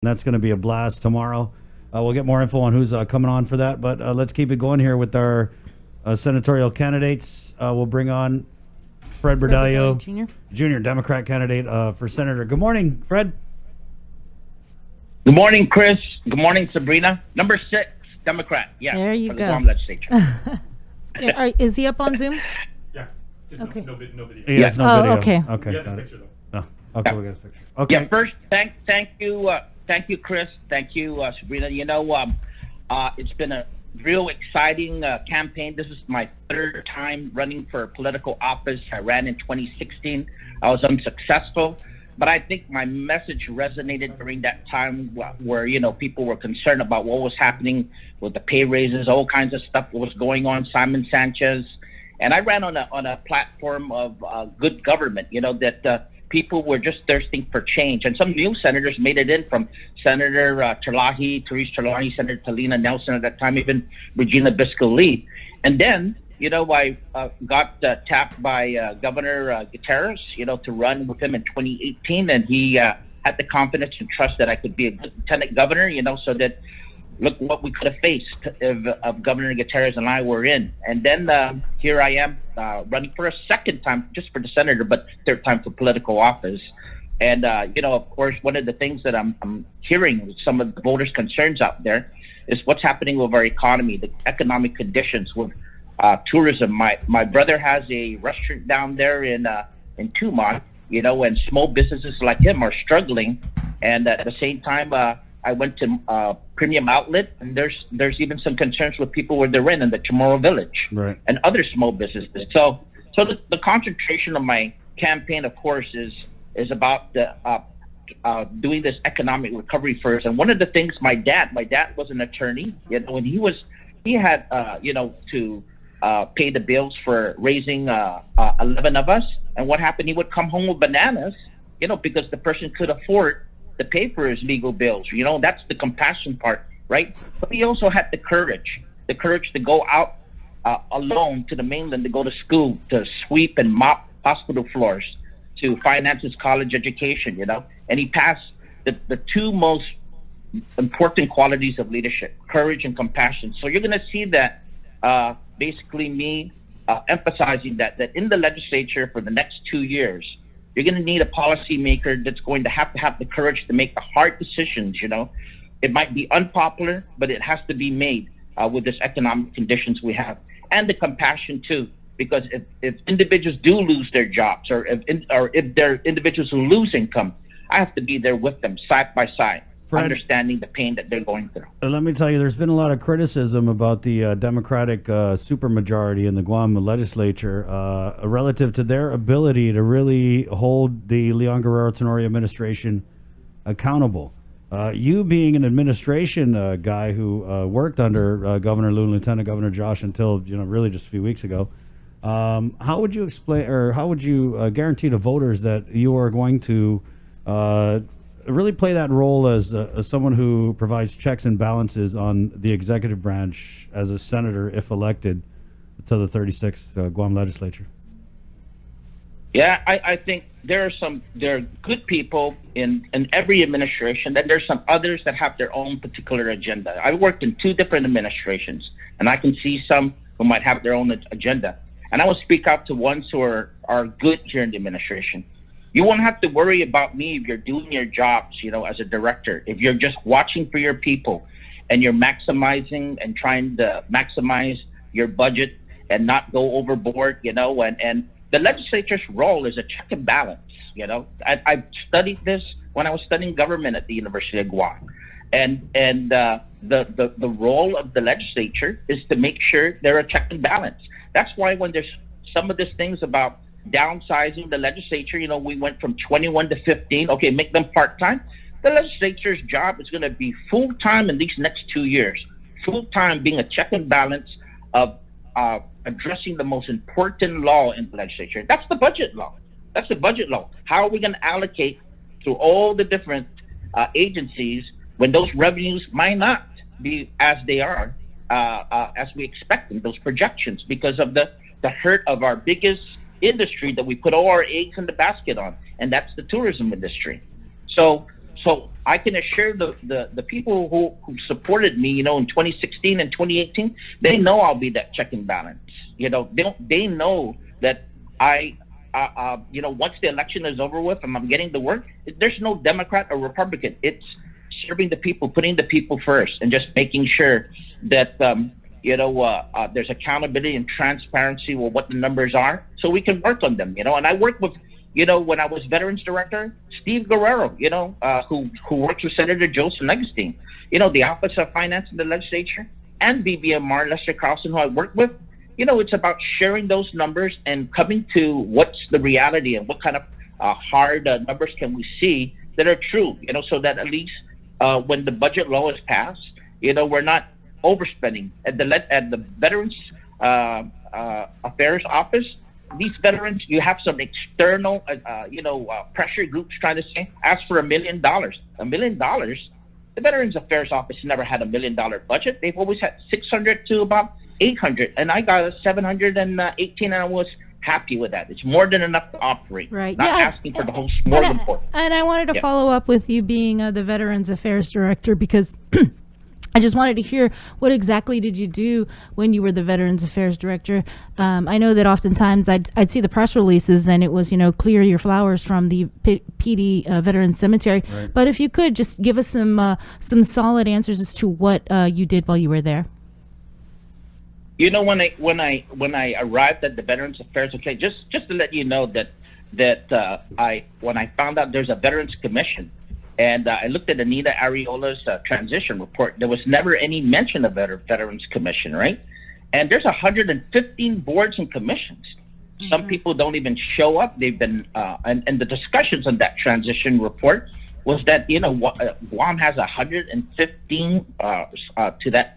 That's going to be a blast tomorrow. We'll get more info on who's coming on for that, but let's keep it going here with our senatorial candidates. We'll bring on Fred Bordallo, Jr., Democrat candidate for senator. Good morning, Fred. Good morning, Chris. Good morning, Sabrina. Number 6, Democrat. Yeah, there you for go. The Guam legislature. Is he up on Zoom? Yeah. Just okay. No video. Yes, no video. Okay. Okay. We have this picture though. No. Okay, we got his picture. Okay. Yeah. First, thank you, Chris. Thank you, Sabrina. It's been a real exciting campaign. This is my 3rd time running for political office. I ran in 2016. I was unsuccessful, but I think my message resonated during that time where people were concerned about what was happening with the pay raises, all kinds of stuff that was going on. Simon Sanchez, and I ran on a platform of good government. That people were just thirsting for change, and some new senators made it in, from Senator Therese Terlahi, Senator Talina Nelson at that time, even Regina Bisco-Lee. And then, I got tapped by Governor Gutierrez, to run with him in 2018, and he had the confidence and trust that I could be a good lieutenant governor, so that look what we could have faced if Governor Gutierrez and I were in. And then here I am running for a 2nd time, just for the senator, but 3rd time for political office. And, of course, one of the things that I'm hearing with some of the voters' concerns out there is what's happening with our economy, the economic conditions with tourism. My brother has a restaurant down there in Tumon, and small businesses like him are struggling. And at the same time, I went to Premium Outlet, and there's even some concerns with people where they're in the Chamorro Village, right, and other small businesses. So the concentration of my campaign, of course, is about doing this economic recovery first. And one of the things my dad was an attorney, and he had to pay the bills for raising 11 of us. And what happened? He would come home with bananas, because the person could afford to pay for his legal bills. That's the compassion part, right? But he also had the courage to go out alone to the mainland, to go to school, to sweep and mop hospital floors, to finance his college education, and he passed the 2 most important qualities of leadership: courage and compassion. So you're going to see that basically me emphasizing that in the legislature for the next 2 years, you're going to need a policymaker that's going to have the courage to make the hard decisions. It might be unpopular, but it has to be made with this economic conditions we have, and the compassion too. Because if individuals do lose their jobs, or if they're individuals who lose income, I have to be there with them, side by side, Fred, understanding the pain that they're going through. Let me tell you, there's been a lot of criticism about the Democratic supermajority in the Guam legislature relative to their ability to really hold the Leon Guerrero Tenorio administration accountable. You being an administration guy who worked under Governor Lou and Lieutenant Governor Josh until really just a few weeks ago, how would you explain, or how would you guarantee to voters that you are going to really play that role as someone who provides checks and balances on the executive branch as a senator if elected to the 36th Guam legislature? Yeah, I think there are good people in every administration, and there's some others that have their own particular agenda. I worked in 2 different administrations, and I can see some who might have their own agenda. And I will speak out to ones who are good here in the administration. You won't have to worry about me if you're doing your jobs, as a director. If you're just watching for your people and you're maximizing and trying to maximize your budget and not go overboard, and the legislature's role is a check and balance. I studied this when I was studying government at the University of Guam. And the role of the legislature is to make sure they're a check and balance. That's why when there's some of these things about downsizing the legislature, we went from 21 to 15. Okay, make them part-time. The legislature's job is going to be full-time in these next 2 years. Full-time being a check and balance of addressing the most important law in the legislature. That's the budget law. How are we going to allocate to all the different agencies when those revenues might not be as they are, as we expect them, those projections, because of the hurt of our biggest industry that we put all our eggs in the basket on, and that's the tourism industry. So So I can assure the people who supported me, you know, in 2016 and 2018, they know I'll be that check and balance. You know, they know that you know, once the election is over with and I'm getting the work, there's no Democrat or Republican. It's serving the people, putting the people first, and just making sure that, you know, there's accountability and transparency with what the numbers are so we can work on them, you know. And I work with, you know, when I was Veterans Director, Steve Guerrero, you know, who works with Senator Joseph Negestein, you know, the Office of Finance in the Legislature, and BBMR, Lester Carlson, who I work with. You know, it's about sharing those numbers and coming to what's the reality and what kind of hard numbers can we see that are true, you know, so that at least when the budget law is passed, you know, we're not overspending. At the Veterans Affairs Office, these veterans, you have some external, you know, pressure groups trying to say, ask for $1 million. $1 million? The Veterans Affairs Office never had $1 million budget. They've always had 600 to about 800, and I got a 718, and I was happy with that. It's more than enough to operate. Right. Not asking for the whole smorgasbord. And I wanted to follow up with you being the Veterans Affairs Director, because I just wanted to hear, what exactly did you do when you were the Veterans Affairs Director? I know that oftentimes I'd see the press releases, and it was, you know, clear your flowers from the PD Veterans Cemetery. Right. But if you could just give us some solid answers as to what you did while you were there. You know, when I arrived at the Veterans Affairs, okay, just to let you know that when I found out there's a Veterans Commission, and I looked at Anita Ariola's transition report, there was never any mention of Veterans Commission, right? And there's 115 boards and commissions. Mm-hmm. Some people don't even show up. They've been and the discussions on that transition report was that, you know, Guam has 115 to that.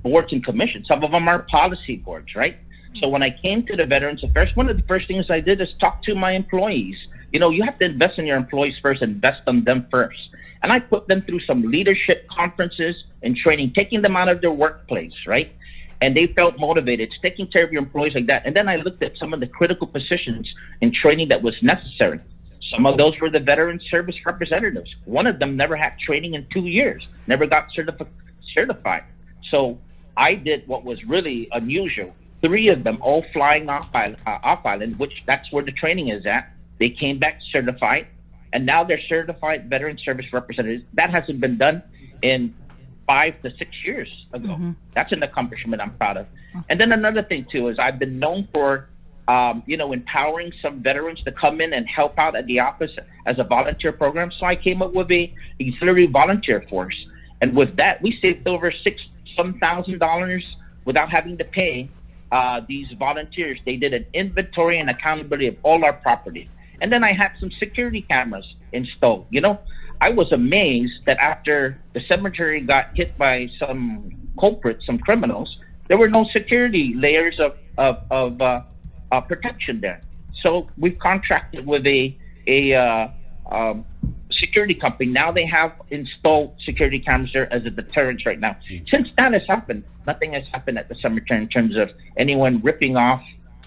Boards and commissions. Some of them are policy boards, right? So when I came to the Veterans Affairs, one of the first things I did is talk to my employees. You know, you have to invest in your employees first, invest on them first. And I put them through some leadership conferences and training, taking them out of their workplace, right? And they felt motivated. It's taking care of your employees like that. And then I looked at some of the critical positions in training that was necessary. Some of those were the veteran service representatives. One of them never had training in 2 years, never got certified. So I did what was really unusual. 3 of them all flying off island, which that's where the training is at. They came back certified, and now they're certified veteran service representatives. That hasn't been done in 5 to 6 years ago. Mm-hmm. That's an accomplishment I'm proud of. And then another thing too is I've been known for you know, empowering some veterans to come in and help out at the office as a volunteer program. So I came up with a auxiliary volunteer force. And with that, we saved over $6,000 without having to pay these volunteers. They did an inventory and accountability of all our property. And then I had some security cameras installed. You know, I was amazed that after the cemetery got hit by some culprits, some criminals, there were no security layers of protection there. So we've contracted with a security company. Now they have installed security cameras there as a deterrent right now. Since that has happened, nothing has happened at the cemetery in terms of anyone ripping off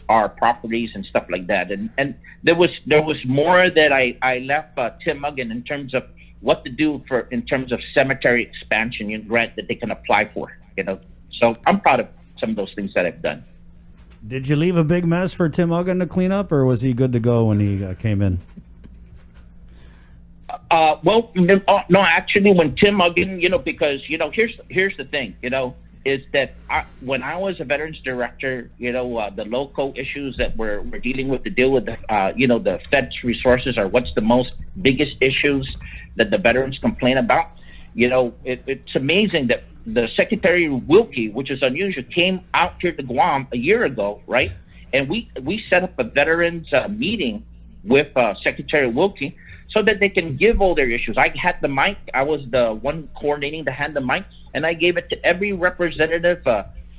our properties and stuff like that. And there was more that I left Tim Muggan in terms of what to do in terms of cemetery expansion and grant that they can apply for, you know. So I'm proud of some of those things that I've done. Did you leave a big mess for Tim Muggan to clean up, or was he good to go when he came in? Well, no, actually, when Tim Muggan, you know, because, you know, here's the thing, you know, is that when I was a Veterans Director, you know, the local issues that we're dealing with to deal with, you know, the Fed's resources are what's the biggest issues that the veterans complain about. You know, it's amazing that the Secretary Wilkie, which is unusual, came out here to Guam a year ago, right? And we set up a veterans meeting with Secretary Wilkie so that they can give all their issues. I had the mic. I was the one coordinating to hand the mic, and I gave it to every representative,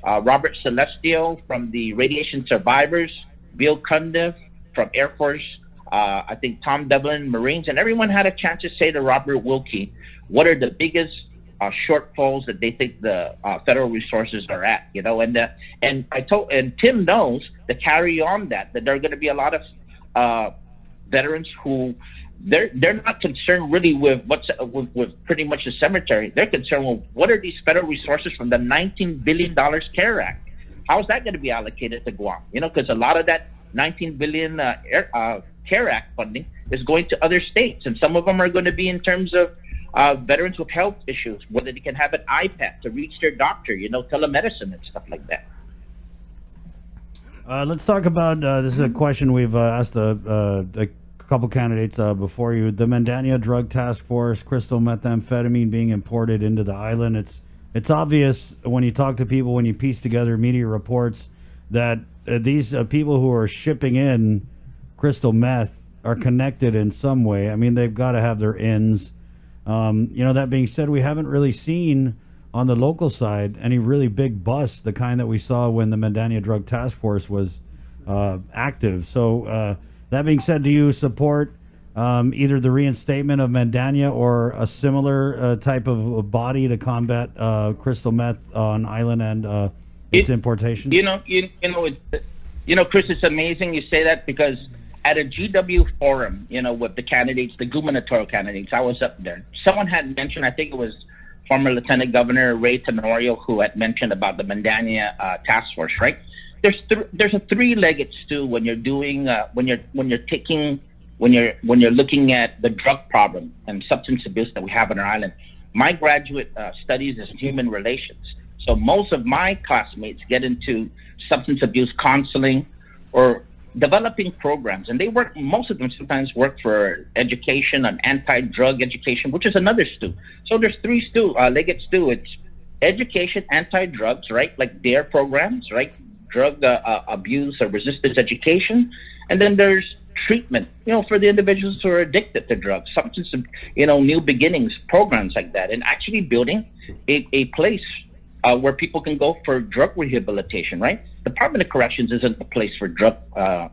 Robert Celestio from the Radiation Survivors, Bill Cundiff from Air Force, I think Tom Devlin, Marines, and everyone had a chance to say to Robert Wilkie, what are the biggest shortfalls that they think the federal resources are at, you know, and Tim knows to carry on that there are going to be a lot of veterans who they're not concerned really with with pretty much the cemetery. They're concerned with what are these federal resources from the $19 billion CARE Act? How is that going to be allocated to Guam? You know, because a lot of that $19 billion CARE Act funding is going to other states, and some of them are going to be in terms of veterans with health issues, whether they can have an iPad to reach their doctor, you know, telemedicine and stuff like that. Let's talk about this is a question we've asked a couple candidates before you. The Mandania Drug Task Force, crystal methamphetamine being imported into the island. It's obvious when you talk to people, when you piece together media reports, that these people who are shipping in crystal meth are connected in some way. I mean, they've got to have their ends. That being said, we haven't really seen on the local side any really big busts, the kind that we saw when the Mandania Drug Task Force was active. So that being said, do you support either the reinstatement of Mandania or a similar type of body to combat crystal meth on island and its importation? Chris, it's amazing you say that, because at a GW forum, with the candidates, the gubernatorial candidates, I was up there. Someone had mentioned, I think it was former Lieutenant Governor Ray Tenorio, who had mentioned about the Mandania Task Force, right? There's a three-legged stool when you're doing when you're looking at the drug problem and substance abuse that we have on our island. My graduate studies is human relations, so most of my classmates get into substance abuse counseling or developing programs, and most of them sometimes work for education and anti-drug education, which is another stool. So there's three legged stool. It's education, anti-drugs, right? Like DARE programs, right? Drug abuse or resistance education. And then there's treatment, for the individuals who are addicted to drugs, substance, new beginnings, programs like that, and actually building a place where people can go for drug rehabilitation, right? Department of Corrections isn't a place for drug,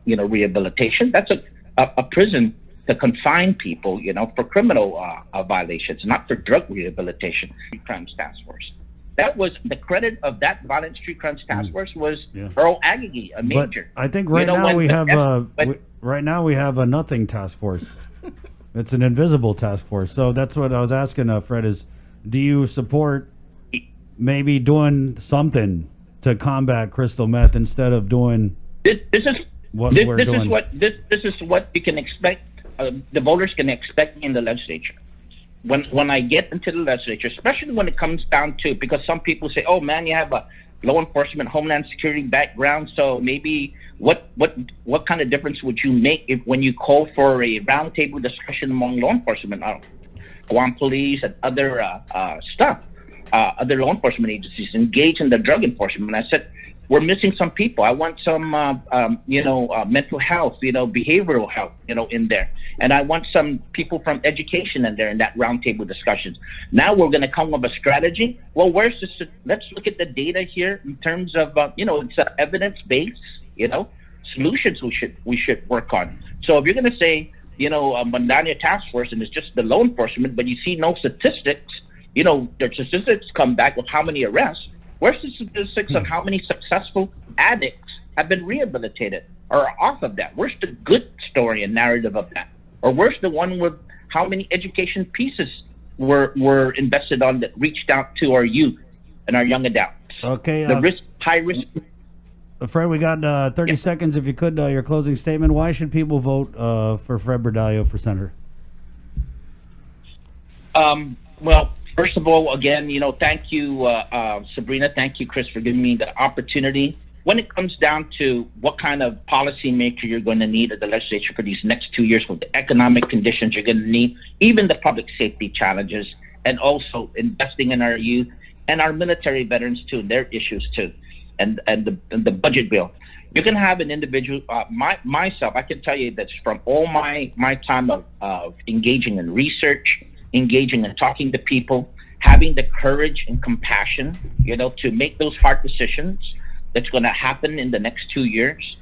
rehabilitation. That's a prison to confine people, for criminal violations, not for drug rehabilitation. Street Crimes Task Force. That was the credit of that Violent Street Crimes Task Force was Earl Agagi, a major. But I think right now we have a nothing task force. It's an invisible task force. So that's what I was asking, Fred, is do you support maybe doing something to combat crystal meth instead of doing what we're doing? This is what you can expect. The voters can expect in the legislature. When I get into the legislature, especially when it comes down to, because some people say, "Oh man, you have a law enforcement, homeland security background, so maybe what kind of difference would you make when you call for a roundtable discussion among law enforcement, Guam police and other other law enforcement agencies engaged in the drug enforcement?" And I said, we're missing some people. I want some, mental health, behavioral health, in there. And I want some people from education in there in that roundtable discussions. Now we're going to come with a strategy. Well, where's this? Let's look at the data here in terms of, it's evidence-based, solutions we should work on. So if you're going to say, a Mandania Task Force and it's just the law enforcement, but you see no statistics, the statistics come back with how many arrests. Where's the statistics on how many successful addicts have been rehabilitated or are off of that? Where's the good story and narrative of that? Or where's the one with how many education pieces were invested on that reached out to our youth and our young adults? Okay. The high risk. Fred, we got 30 seconds. If you could, your closing statement. Why should people vote for Fred Bordallo for senator? Well, first of all, again, thank you, Sabrina. Thank you, Chris, for giving me the opportunity. When it comes down to what kind of policymaker you're going to need at the legislature for these next 2 years, with the economic conditions you're going to need, even the public safety challenges, and also investing in our youth and our military veterans too, and their issues too, and the budget bill. You're going to have an individual, myself, I can tell you that from all my time of engaging in research, engaging and talking to people, having the courage and compassion, to make those hard decisions that's going to happen in the next 2 years,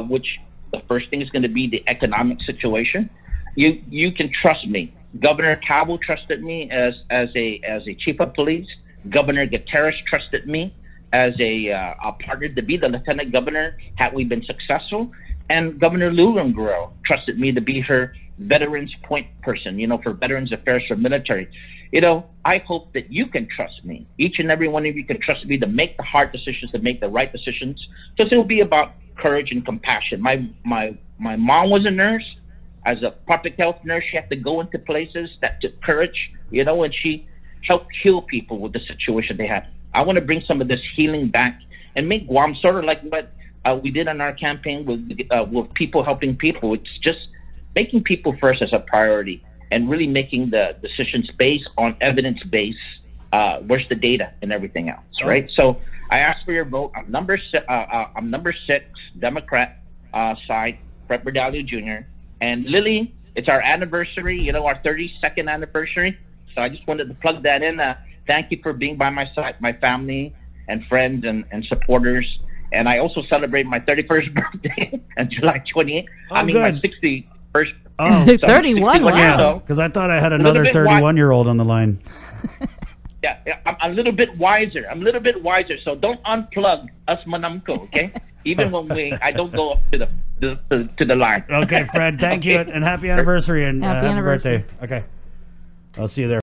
which the first thing is going to be the economic situation. You can trust me. Governor Cabo trusted me as a chief of police. Governor Gutierrez trusted me as a partner to be the lieutenant governor had we been successful. And Governor Lulun Guerrero trusted me to be her veterans point person, for Veterans Affairs for military. I hope that you can trust me. Each and every one of you can trust me to make the hard decisions, to make the right decisions, because it will be about courage and compassion. My mom was a nurse. As a public health nurse, she had to go into places that took courage, and she helped heal people with the situation they had. I want to bring some of this healing back and make Guam sort of like what we did on our campaign with people helping people. It's just making people first as a priority and really making the decisions based on evidence-based. Where's the data and everything else, right? So I ask for your vote. I'm number 6, Democrat side, Fred Bordallo Jr. And Lily, it's our anniversary, our 32nd anniversary. So I just wanted to plug that in. Thank you for being by my side, my family and friends and supporters. And I also celebrate my 31st birthday on July 28th. Oh, good. My 61st. Oh, So 31, wow. years old. because I thought I had another bit 31-year-old on the line. Yeah, I'm a little bit wiser. So don't unplug us manamko, okay? Even when I don't go up to the line. Okay, Fred, thank you, and happy anniversary and Happy happy anniversary. birthday. Okay, I'll see you there.